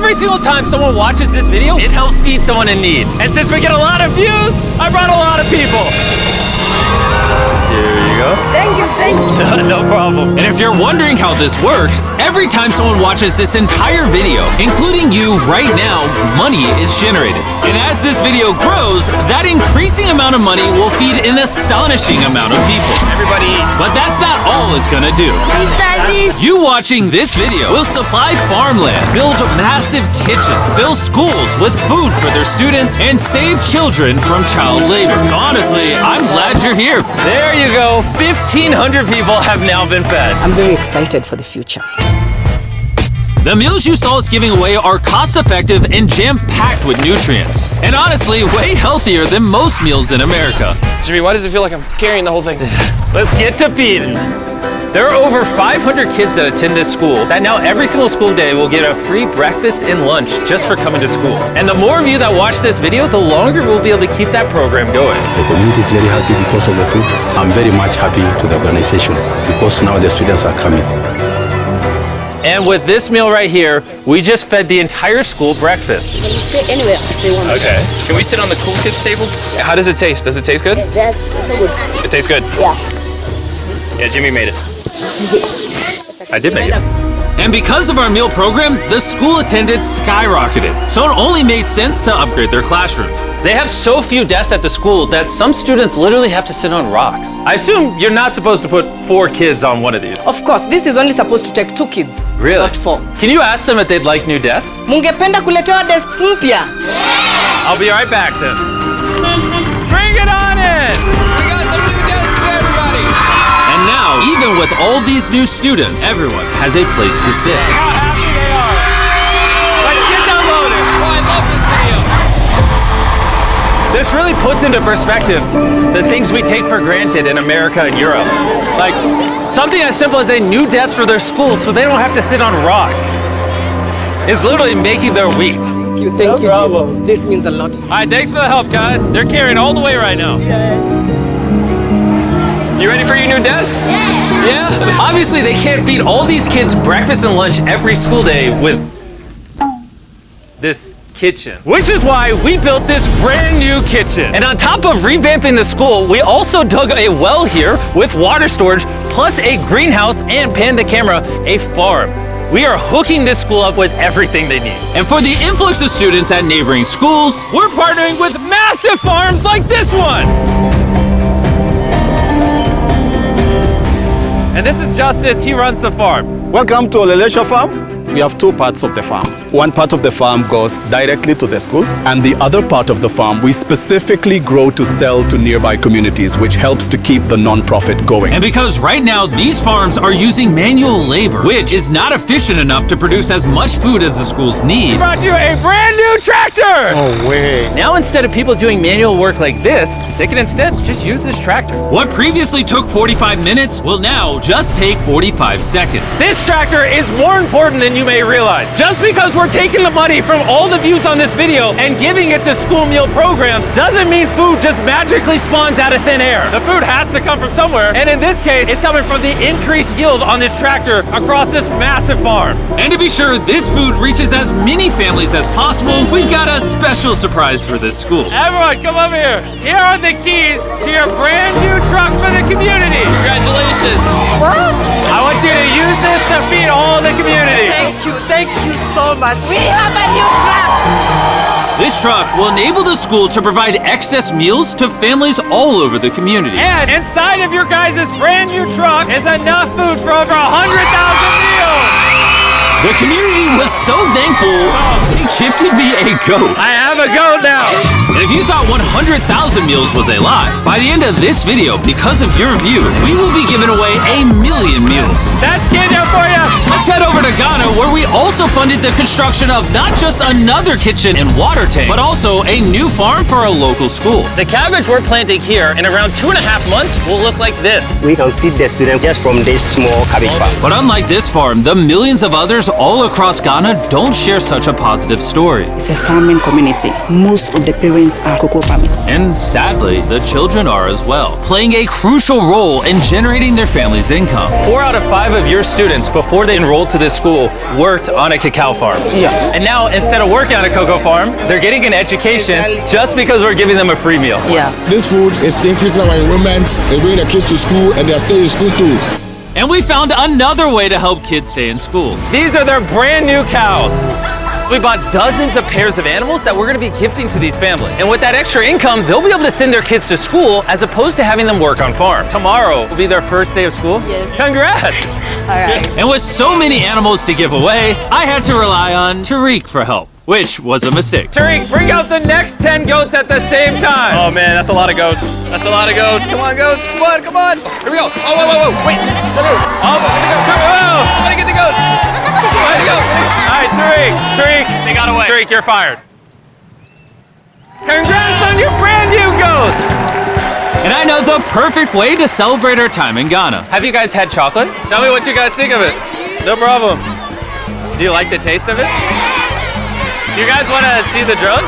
every single time someone watches this video, it helps feed someone in need. And since we get a lot of views, I brought a lot of people. Here you go. Thank you. No problem. And if you're wondering how this works, every time someone watches this entire video, including you right now, money is generated. And as this video grows, that increasing amount of money will feed an astonishing amount of people. Everybody eats. But that's not all it's gonna do. You watching this video will supply farmland, build massive kitchens, fill schools with food for their students, and save children from child labor. So honestly, I'm glad you're here. There you go. 1,500 people have now been fed. I'm very excited for the future. The meals you saw us giving away are cost-effective and jam-packed with nutrients. And honestly, way healthier than most meals in America. Jimmy, why does it feel like I'm carrying the whole thing? Let's get to feeding. There are over 500 kids that attend this school that now every single school day will get a free breakfast and lunch just for coming to school. And the more of you that watch this video, the longer we'll be able to keep that program going. The community is very happy because of the food. I'm very much happy to the organization because now the students are coming. And with this meal right here, we just fed the entire school breakfast. You can sit anywhere they want. Okay. Can we sit on the cool kids table? How does it taste? Does it taste good? That's so good. It tastes good. Yeah. Yeah, Jimmy made it. I did make it. And because of our meal program, the school attendance skyrocketed. So it only made sense to upgrade their classrooms. They have so few desks at the school that some students literally have to sit on rocks. I assume you're not supposed to put 4 kids on one of these. Of course, this is only supposed to take 2 kids. Really? Not 4. Can you ask them if they'd like new desks? Mungependa kuletewa desks mpya? I'll be right back then. Bring it on in! We got some new desks for everybody. And now, even with all these new students, everyone has a place to sit. How happy they are! Let's get downloaded! Oh, I love this video. This really puts into perspective the things we take for granted in America and Europe. Like something as simple as a new desk for their school so they don't have to sit on rocks. It's literally making their week. Thank you, Jim. This means a lot. All right, thanks for the help, guys. They're carrying all the way right now. You ready for your new desks? Yeah? Obviously, they can't feed all these kids breakfast and lunch every school day with this kitchen. Which is why we built this brand new kitchen. And on top of revamping the school, we also dug a well here with water storage, plus a greenhouse, and panned the camera, a farm. We are hooking this school up with everything they need. And for the influx of students at neighboring schools, We're partnering with massive farms like this one. And this is Justice, he runs the farm. Welcome to Olelesho Farm. We have 2 parts of the farm. One part of the farm goes directly to the schools, and the other part of the farm we specifically grow to sell to nearby communities, which helps to keep the non-profit going. and because right now these farms are using manual labor, which is not efficient enough to produce as much food as the schools need, Brought you a brand new tractor. No way. Now instead of people doing manual work like this, they can instead just use this tractor. what previously took 45 minutes will now just take 45 seconds. This tractor is more important than you may realize. Just because we're taking the money from all the views on this video and giving it to school meal programs doesn't mean food just magically spawns out of thin air. The food has to come from somewhere, and in this case, it's coming from the increased yield on this tractor across this massive farm. And to be sure this food reaches as many families as possible, we've got a special surprise for this school. Everyone, come over here. Here are the keys to your brand new truck for the community. Congratulations. I want you to use this to feed all the community. Thank you so much. We have a new truck. This truck will enable the school to provide excess meals to families all over the community. And inside of your guys' brand new truck is enough food for over 100,000 meals. The community was so thankful, they gifted me a goat. I have a goat now. And if you thought 100,000 meals was a lie, by the end of this video, because of your view, we will be giving away 1,000,000 meals. That's Kenya for you. Let's head over to Ghana, where we also funded the construction of not just another kitchen and water tank, but also a new farm for a local school. The cabbage we're planting here in around 2.5 months will look like this. We can feed the students just from this small cabbage farm. But unlike this farm, the millions of others all across Ghana don't share such a positive positive story. It's a farming community. Most of the parents are cocoa farmers. And sadly, the children are as well, playing a crucial role in generating their family's income. 4 out of 5 of your students, before they enrolled to this school, worked on a cacao farm. Yeah. And now, instead of working on a cocoa farm, they're getting an education just because we're giving them a free meal. Yeah. This food is increasing our enrollment, they bring the kids to school, and they are staying in school too. And we found another way to help kids stay in school. These are their brand new cows. We bought dozens of pairs of animals that we're gonna be gifting to these families. And with that extra income, they'll be able to send their kids to school as opposed to having them work on farms. Tomorrow will be their first day of school. Yes. Congrats. All right. And with so many animals to give away, I had to rely on Tariq for help, which was a mistake. Tariq, bring out the next 10 goats at the same time. Oh man, that's a lot of goats. That's a lot of goats. Come on, goats. Come on, come on. Here we go. Oh, whoa, whoa, whoa. Wait. Somebody get the goats. Somebody go. All right, Tariq, they got away. Tariq, you're fired. Congrats on your brand new goat. And I know the perfect way to celebrate our time in Ghana. Have you guys had chocolate? Tell me what you guys think of it. No problem. Do you like the taste of it? You guys want to see the drone?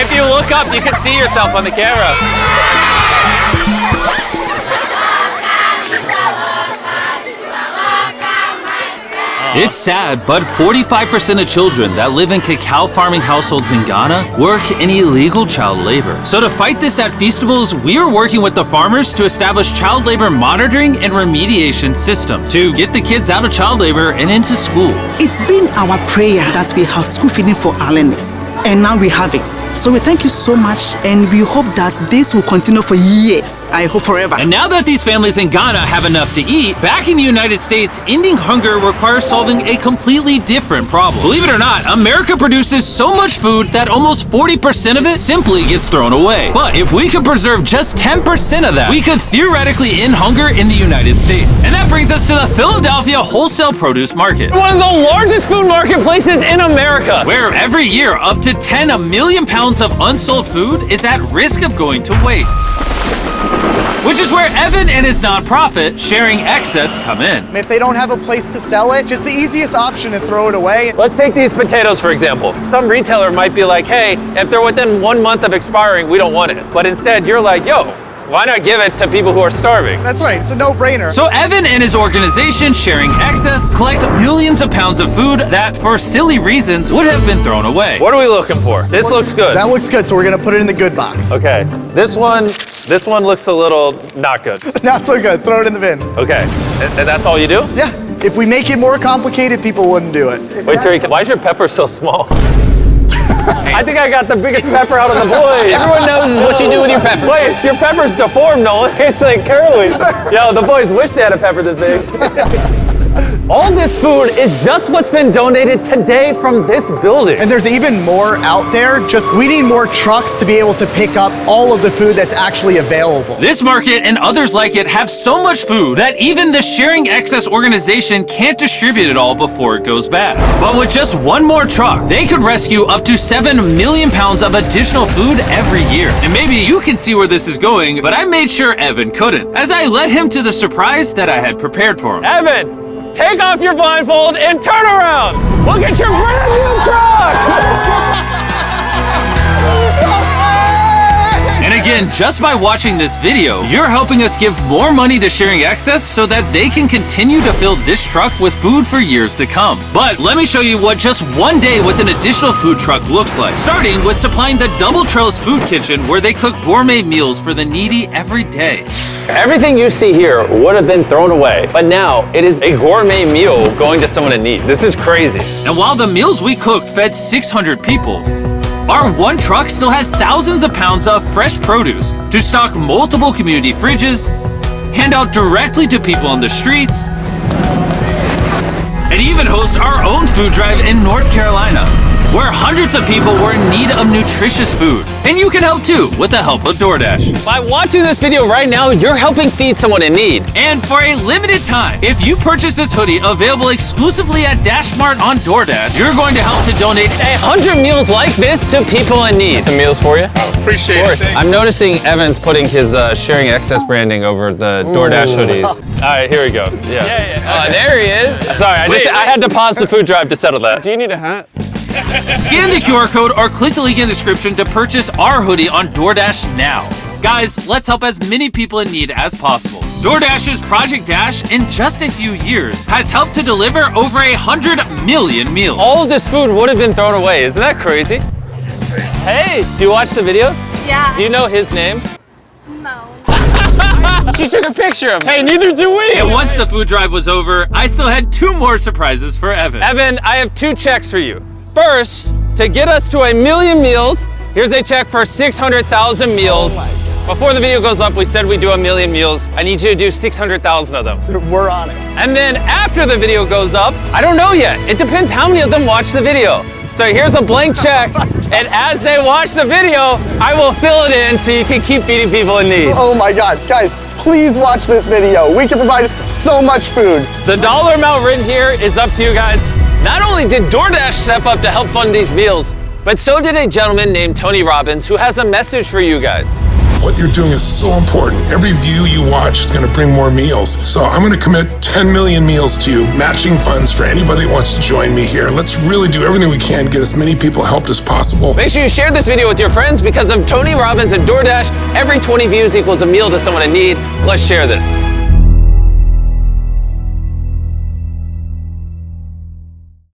If you look up, you can see yourself on the camera. It's sad, but 45% of children that live in cacao farming households in Ghana work in illegal child labor. So to fight this at Feastables, we are working with the farmers to establish child labor monitoring and remediation system to get the kids out of child labor and into school. It's been our prayer that we have school feeding for our learners, and now we have it. So we thank you so much, and we hope that this will continue for years. I hope forever. And now that these families in Ghana have enough to eat, back in the United States, ending hunger requires solving a completely different problem. Believe it or not, America produces so much food that almost 40% of it simply gets thrown away. But if we could preserve just 10% of that, we could theoretically end hunger in the United States. And that brings us to the Philadelphia Wholesale Produce Market, One of the largest food marketplaces in America. where every year up to 10 million pounds of unsold food is at risk of going to waste. Which is where Evan and his nonprofit, Sharing Excess, come in. If they don't have a place to sell it, it's the easiest option to throw it away. Let's take these potatoes, for example. Some retailer might be like, hey, if they're within 1 month of expiring, we don't want it. But instead, you're like, yo, why not give it to people who are starving? That's right, it's a no-brainer. So Evan and his organization, Sharing Excess, collect millions of pounds of food that, for silly reasons, would have been thrown away. What are we looking for? This looks good. That looks good, so we're gonna put it in the good box. Okay, this one looks a little not good. Not so good, throw it in the bin. Okay, and that's all you do? Yeah, if we make it more complicated, people wouldn't do it. Wait, Tariq, why is your pepper so small? I think I got the biggest pepper out of the boys. Everyone knows what you do with your pepper. Wait, your pepper's deformed, Nolan. It's like curly. Yo, the boys wish they had a pepper this big. All this food is just what's been donated today from this building. And there's even more out there, just we need more trucks to be able to pick up all of the food that's actually available. This market and others like it have so much food that even the Sharing Excess organization can't distribute it all before it goes bad. But with just one more truck, they could rescue up to 7 million pounds of additional food every year. And maybe you can see where this is going, but I made sure Evan couldn't, as I led him to the surprise that I had prepared for him. Evan, take off your blindfold and turn around. Look at your brand new truck. And again, just by watching this video, you're helping us give more money to Sharing Excess so that they can continue to fill this truck with food for years to come. But let me show you what just one day with an additional food truck looks like. Starting with supplying the Double Trails Food Kitchen, where they cook gourmet meals for the needy every day. Everything you see here would have been thrown away, but now it is a gourmet meal going to someone in need. This is crazy. And while the meals we cooked fed 600 people, our one truck still had thousands of pounds of fresh produce to stock multiple community fridges, hand out directly to people on the streets, and even host our own food drive in North Carolina. where hundreds of people were in need of nutritious food. And you can help too with the help of DoorDash. By watching this video right now, you're helping feed someone in need. And for a limited time, if you purchase this hoodie available exclusively at DashMart on DoorDash, you're going to help to donate 100 meals like this to people in need. Some meals for you? Appreciate it. I'm noticing Evan's putting his sharing excess branding over the DoorDash hoodies. All right, here we go. Yeah. Oh, there he is. Sorry, I had to pause the food drive to settle that. Do you need a hat? Scan the QR code or click the link in the description to purchase our hoodie on DoorDash now. Guys, let's help as many people in need as possible. DoorDash's Project Dash, in just a few years, has helped to deliver over 100 million meals. All of this food would have been thrown away. Isn't that crazy? Hey, do you watch the videos? Yeah. Do you know his name? No. She took a picture of him. Hey, neither do we. And once the food drive was over, I still had 2 more surprises for Evan. Evan, I have 2 checks for you. First, to get us to 1 million meals, here's a check for 600,000 meals. Before the video goes up, we said we'd do 1 million meals. I need you to do 600,000 of them. We're on it. And then after the video goes up, I don't know yet. It depends how many of them watch the video. So here's a blank check, and as they watch the video, I will fill it in so you can keep feeding people in need. Oh my God, guys, please watch this video. We can provide so much food. The dollar amount written here is up to you guys. Not only did DoorDash step up to help fund these meals, but so did a gentleman named Tony Robbins who has a message for you guys. What you're doing is so important. Every view you watch is going to bring more meals. So I'm going to commit 10 million meals to you, matching funds for anybody that wants to join me here. Let's really do everything we can to get as many people helped as possible. Make sure you share this video with your friends because of Tony Robbins and DoorDash. Every 20 views equals a meal to someone in need. Let's share this.